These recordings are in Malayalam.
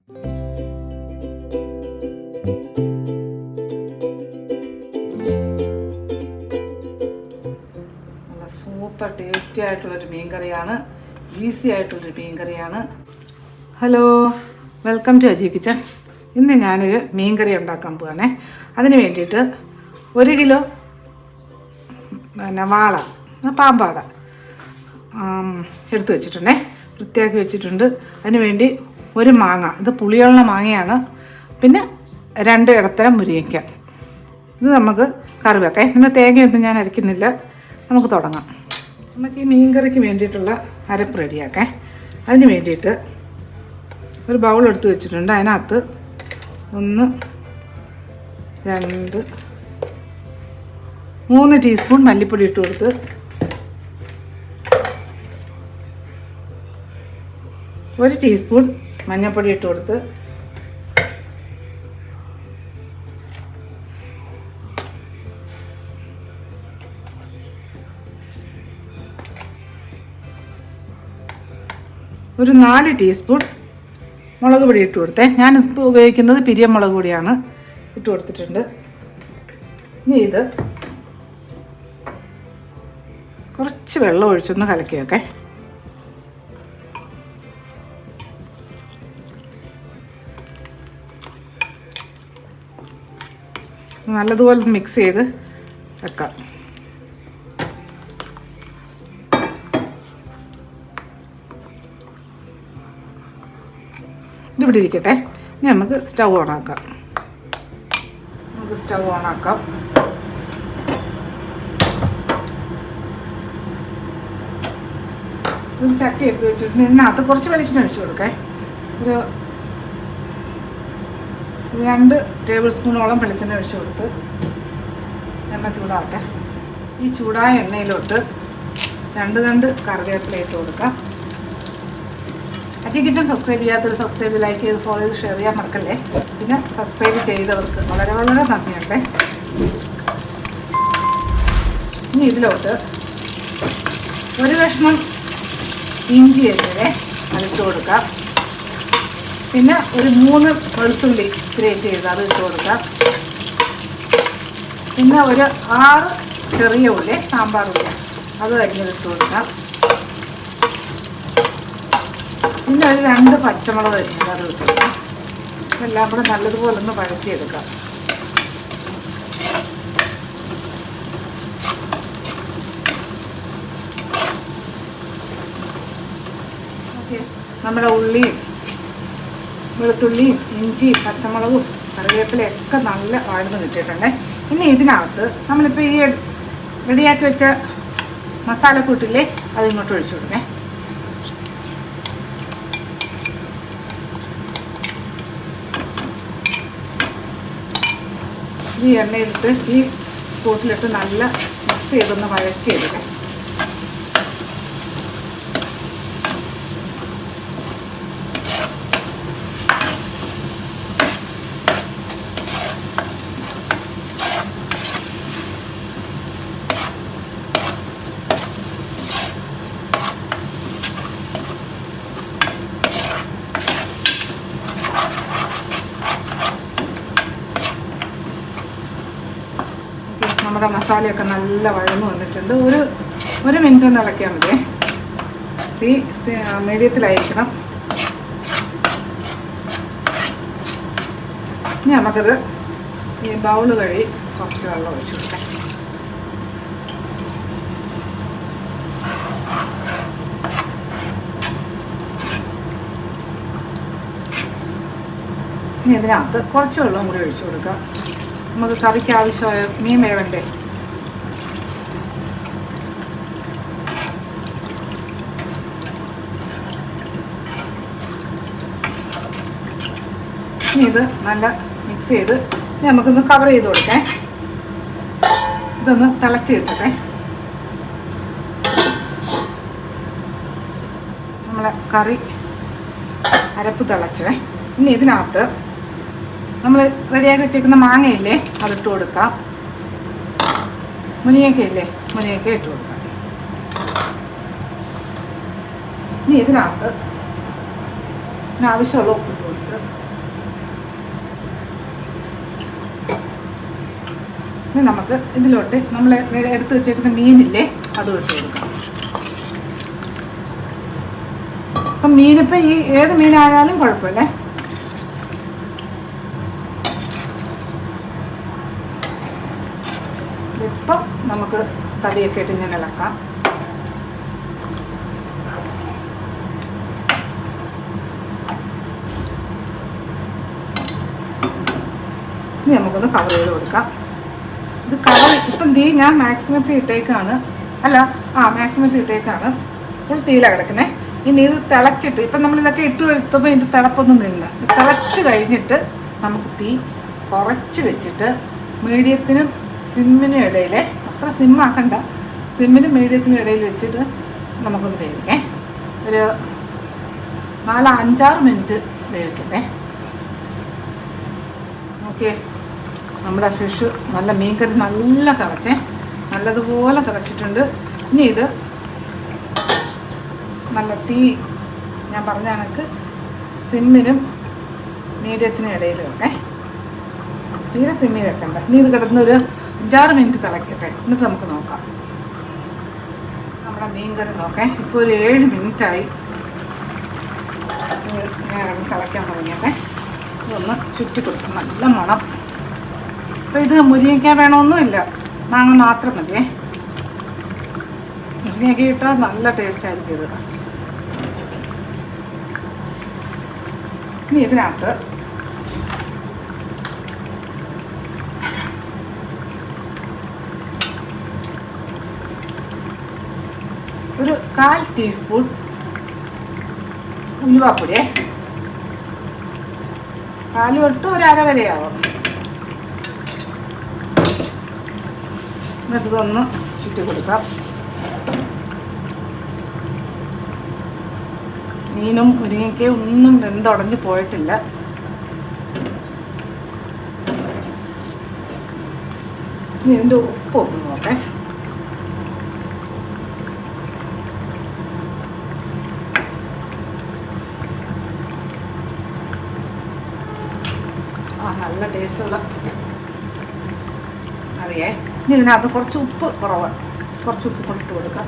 നല്ല സൂപ്പർ ടേസ്റ്റി ആയിട്ടുള്ളൊരു മീൻ കറിയാണ്, ഈസി ആയിട്ടുള്ളൊരു മീൻ കറിയാണ്. Hello, welcome to Aji kitchen. ഇന്ന് ഞാനൊരു മീൻ കറി ഉണ്ടാക്കാൻ പോവാണേ. അതിന് വേണ്ടിയിട്ട് 1 കിലോ വാള, പാമ്പാട എടുത്തു വെച്ചിട്ടുണ്ടേ, വൃത്തിയാക്കി വെച്ചിട്ടുണ്ട്. അതിന് വേണ്ടി 1 മാങ്ങ, ഇത് പുളിയുള്ള മാങ്ങയാണ്. പിന്നെ 2 ഇടത്തരം മുരിങ്ങയ്ക്ക. ഇത് നമുക്ക് കറി വെക്കാം. പിന്നെ തേങ്ങയൊന്നും ഞാൻ അരയ്ക്കുന്നില്ല. നമുക്ക് തുടങ്ങാം. നമുക്ക് ഈ മീൻ കറിക്ക് വേണ്ടിയിട്ടുള്ള അരപ്പ് റെഡിയാക്കാം. അതിന് വേണ്ടിയിട്ട് ഒരു ബൗൾ എടുത്ത് വെച്ചിട്ടുണ്ട്. അതിനകത്ത് 1, 2, 3 ടീസ്പൂൺ മല്ലിപ്പൊടി ഇട്ട് കൊടുത്ത്, 1 ടീസ്പൂൺ മഞ്ഞൾപ്പൊടി ഇട്ട് കൊടുത്ത്, ഒരു 4 ടീസ്പൂൺ മുളക് പൊടി ഇട്ട് കൊടുത്തേ. ഞാനിപ്പോൾ ഉപയോഗിക്കുന്നത് പിരിയം മുളക് പൊടിയാണ്. ഇട്ട് കൊടുത്തിട്ടുണ്ട്. ഇനി ഇത് കുറച്ച് വെള്ളം ഒഴിച്ചൊന്ന് കലക്കി വെക്കേ. നല്ലതുപോലെ മിക്സ് ചെയ്ത് വെക്കാം. ഇതിവിടെ ഇരിക്കട്ടെ. ഇനി നമുക്ക് സ്റ്റൗ ഓണാക്കാം. ഒരു ചട്ടി എടുത്ത് വെച്ചിട്ടുണ്ട്. ഇതിനകത്ത് കുറച്ച് വെളിച്ചെണ്ണ ഒഴിച്ചു കൊടുക്കേ. ഒരു 2 ടേബിൾ സ്പൂണോളം വെളിച്ചെണ്ണ ഒഴിച്ചു കൊടുത്ത് എണ്ണ ചൂടാവട്ടെ. ഈ ചൂടായ എണ്ണയിലോട്ട് 2 കറിവേപ്പില ഇട്ട് കൊടുക്കാം. അജി കിച്ചൺ സബ്സ്ക്രൈബ് ചെയ്യാത്തവർ സബ്സ്ക്രൈബ്, ലൈക്ക് ചെയ്ത് ഫോളോ ചെയ്ത് ഷെയർ ചെയ്യാൻ മറക്കല്ലേ. പിന്നെ സബ്സ്ക്രൈബ് ചെയ്തവർക്ക് വളരെ വളരെ നന്ദിയുണ്ട്. ഇനി ഇതിലോട്ട് 1 കഷ്ണം ഇഞ്ചി അരിഞ്ഞത് അതിട്ട് കൊടുക്കാം. പിന്നെ ഒരു 3 വെളുത്തുള്ളി ഗ്രേറ്റ് ചെയ്ത് അത് ഇട്ട് കൊടുക്കാം. പിന്നെ ഒരു 6 ചെറിയ ഉള്ളി, സാമ്പാർ ഉള്ളി, അത് അരിഞ്ഞത് ഇട്ട് കൊടുക്കാം. പിന്നെ ഒരു 2 പച്ചമുളക് അരിഞ്ഞത് അത് ഇട്ട് കൊടുക്കാം. എല്ലാം കൂടെ നല്ലതുപോലെ ഒന്ന് വഴറ്റിയെടുക്കാം. നമ്മുടെ ഉള്ളിയും വെളുത്തുള്ളിയും ഇഞ്ചിയും പച്ചമുളകും കറിവേപ്പിലയൊക്കെ നല്ല വഴന്ന് കിട്ടിയിട്ടുണ്ട്. ഇനി ഇതിനകത്ത് നമ്മളിപ്പോൾ ഈ റെഡിയാക്കി വെച്ച മസാലക്കൂട്ടില്ലേ, അതിങ്ങോട്ട് ഒഴിച്ചു കൊടുക്കേ. ഈ എണ്ണയിലിട്ട് ഈ കൂട്ടിലിട്ട് നല്ല മിക്സ് ചെയ്തൊന്ന് വഴറ്റിയെടുക്കേ. നമ്മുടെ മസാലയൊക്കെ നല്ല വഴന്ന് വന്നിട്ടുണ്ട്. ഒരു മിനിറ്റ് ഒന്ന് ഇളക്കിയാൽ മതി. തീ മീഡിയത്തിലായിരിക്കണം. ഇനി നമുക്കത് ഈ ബൗള് വഴി കുറച്ച് വെള്ളം ഒഴിച്ചു കൊടുക്കാം. ഇനി ഇതിനകത്ത് കുറച്ച് വെള്ളം കൂടി ഒഴിച്ചു കൊടുക്കാം. നമുക്ക് കറിക്ക് ആവശ്യമായ മീൻ വേവണ്ടേ. ഇനി ഇത് നല്ല മിക്സ് ചെയ്ത് നമുക്കൊന്ന് കവർ ചെയ്ത് കൊടുക്കേ. ഇതൊന്ന് തിളച്ച് കിട്ടട്ടെ. നമ്മളെ കറി അരപ്പ് തിളച്ചേ. ഇനി ഇതിനകത്ത് നമ്മൾ റെഡിയാക്കി വെച്ചേക്കുന്ന മാങ്ങയില്ലേ, അതിട്ട് കൊടുക്കാം. മുരിങ്ങയ്ക്കയില്ലേ, മുരിങ്ങയ്ക്ക ഇട്ട് കൊടുക്കാം. ഇനി ഇതിനകത്ത് ആവശ്യമുള്ള ഉപ്പിട്ട് കൊടുത്ത് വെച്ചിട്ടുണ്ട്. ഇനി നമുക്ക് ഇതിലോട്ട് നമ്മൾ എടുത്ത് വെച്ചേക്കുന്ന മീനില്ലേ അത് ഇട്ട് കൊടുക്കാം. അപ്പം മീനിപ്പോൾ ഈ ഏത് മീനായാലും കുഴപ്പമില്ലേ. ഇതിപ്പം നമുക്ക് തവിയൊക്കെ ഇട്ട് ഇങ്ങനെ ഇളക്കാം. ഇനി നമുക്കൊന്ന് കവർ ചെയ്ത് കൊടുക്കാം. ഇത് കവർ ഇപ്പം ഞാൻ മാക്സിമത്തിൽ ഇട്ടേക്കാണ്, മാക്സിമത്തിൽ ഇട്ടേക്കാണ്, ഫുൾ തീയിലാണ് കിടക്കുന്നത്. ഇനി ഇത് തിളച്ചിട്ട് ഇപ്പം നമ്മളിതൊക്കെ ഇട്ട് എടുത്തപ്പോൾ ഇതിൻ്റെ തിളപ്പൊന്നും നിന്ന് തിളച്ച് കഴിഞ്ഞിട്ട് നമുക്ക് തീ കുറച്ച് വെച്ചിട്ട് മീഡിയത്തിനും സിമ്മിനും ഇടയിൽ, അത്ര സിമ്മാക്കണ്ട, സിമ്മിനും മീഡിയത്തിനും ഇടയിൽ വെച്ചിട്ട് നമുക്കൊന്ന് വേവിക്കേ. ഒരു 4-5 മിനിറ്റ് വേവിക്കട്ടെ. ഓക്കെ, നമ്മുടെ ഫിഷ് നല്ല മീൻകറി നല്ല നല്ലതുപോലെ തിളച്ചിട്ടുണ്ട്. ഇനി ഇത് നല്ല തീ ഞാൻ പറഞ്ഞ കണക്ക് സിമ്മിനും മീഡിയത്തിനും ഇടയിൽ വെക്കേ. തീരെ സിമ്മി വെക്കണ്ട. ഇനി ഇത് കിടന്നൊരു 5-6 മിനിറ്റ് തിളക്കട്ടെ, എന്നിട്ട് നമുക്ക് നോക്കാം. നമ്മുടെ മീൻകറി നോക്കേ. ഇപ്പോൾ ഒരു 7 മിനിറ്റായി ഞാൻ തിളയ്ക്കാൻ തുടങ്ങിയട്ടെ. ഇതൊന്ന് ചുറ്റി കൊടുക്കും. നല്ല മണം. അപ്പോൾ ഇത് മുരിങ്ങയ്ക്ക വേണമെന്നുമില്ല, മാങ്ങ മാത്രം മതിയേ. മുരിങ്ങയ്ക്ക ഇട്ടാൽ നല്ല ടേസ്റ്റ് ആയിരിക്കും ഇത്. ഇനി ഇതിനകത്ത് ഒരു 1/4 ടീസ്പൂൺ ഉലുവാപ്പൊടിയേ. 1/4 തൊട്ട് ഒരു 1/2 വരെയാവും. ഇതൊന്ന് ചുറ്റി കൊടുക്കാം. മീനും മുരിങ്ങയ്ക്കയും ഒന്നും വെന്തുടഞ്ഞ് പോയിട്ടില്ല. ഇനി ഇതിൻ്റെ ഉപ്പ് ഒന്ന് നോക്കേ. നല്ല ടേസ്റ്റുള്ള കറിയേ. ഇനി ഇതിനകത്ത് കുറച്ച് ഉപ്പ് കുറവാണ്, കുറച്ച് ഉപ്പ് കൊണ്ടിട്ട് കൊടുക്കാം.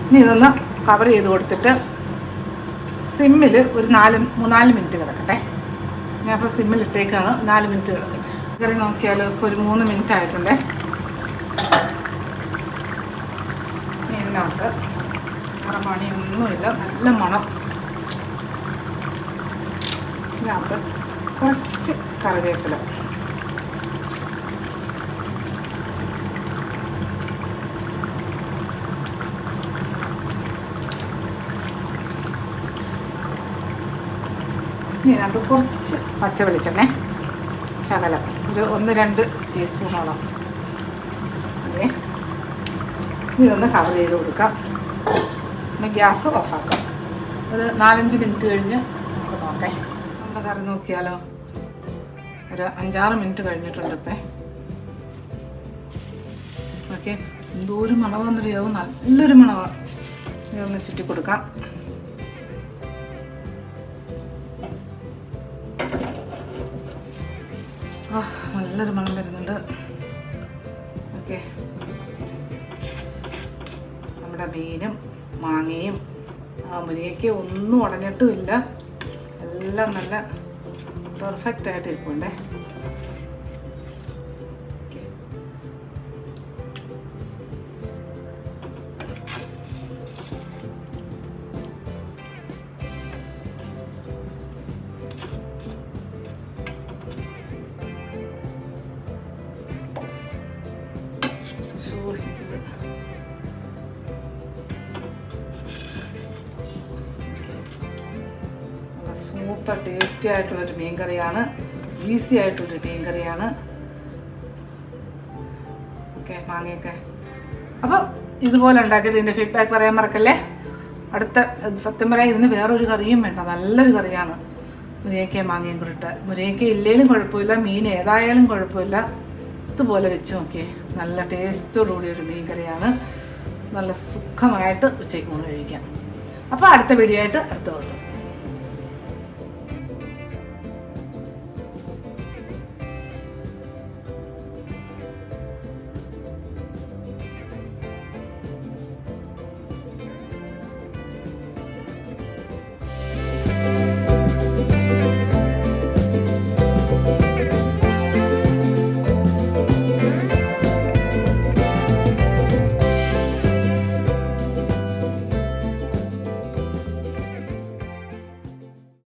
ഇനി ഇതൊന്ന് കവർ ചെയ്ത് കൊടുത്തിട്ട് സിമ്മിൽ ഒരു 3-4 മിനിറ്റ് കിടക്കട്ടെ. ഞാനിപ്പോൾ സിമ്മിലിട്ടേക്കാണ്. 4 മിനിറ്റ് കിടക്കട്ടെ. കറി നോക്കിയാലോ ഇപ്പോൾ ഒരു 3 മിനിറ്റ് ആയിട്ടുണ്ടേ. ഇതിനകത്ത് മണിയൊന്നുമില്ല, നല്ല മണം. ഇതിനകത്ത് കുറച്ച് കറിവേപ്പില, ഇതിനകത്ത് കുറച്ച് പച്ച വെളിച്ചെണ്ണ, ശകലം ഒരു 1-2 ടീസ്പൂണോളം. അതെ, ഇതൊന്ന് കവർ ചെയ്ത് കൊടുക്കാം. ഗ്യാസ് ഓഫാക്കാം. ഒരു 4-5 മിനിറ്റ് കഴിഞ്ഞ് നമുക്ക് നോക്കാം. നമ്മുടെ കറി നോക്കിയാലോ. ഒരു 5-6 മിനിറ്റ് കഴിഞ്ഞിട്ടുണ്ട് ഇപ്പം. ഓക്കെ, എന്തോരം മണമാണെന്നറിയാവും, നല്ലൊരു മണമാണ്. ഇതൊന്ന് ചുറ്റി കൊടുക്കാം. നല്ലൊരു മണം വരുന്നുണ്ട്. ഓക്കെ, നമ്മുടെ മീനും മാങ്ങയും മുരിങ്ങയ്ക്ക് ഒന്നും ഉടഞ്ഞിട്ടുമില്ല, എല്ലാം നല്ല പെർഫെക്റ്റ് ആയിട്ട് ഇരിപ്പുണ്ടേ. സൂപ്പർ ടേസ്റ്റി ആയിട്ടുള്ളൊരു മീൻ കറിയാണ്, ഈസി ആയിട്ടുള്ളൊരു മീൻ കറിയാണ്. ഓക്കെ, മാങ്ങയൊക്കെ. അപ്പം ഇതുപോലെ ഉണ്ടാക്കിയിട്ട് ഇതിൻ്റെ ഫീഡ്ബാക്ക് പറയാൻ മറക്കല്ലേ. അടുത്ത സത്യം പറയാം, ഇതിന് വേറൊരു കറിയും വേണ്ട, നല്ലൊരു കറിയാണ്. മുരിങ്ങയ്ക്കയും മാങ്ങയും കൂടിയിട്ട്. മുരിങ്ങയ്ക്ക ഇല്ലേലും കുഴപ്പമില്ല, മീൻ ഏതായാലും കുഴപ്പമില്ല. ഇതുപോലെ വെച്ച് നോക്കിയേ, നല്ല ടേസ്റ്റോടുകൂടിയൊരു മീൻ കറിയാണ്. നല്ല സുഖമായിട്ട് ഉച്ചയ്ക്ക് ഊണ് കഴിക്കാം. അപ്പോൾ അടുത്ത വീഡിയോ ആയിട്ട് അടുത്ത ദിവസം.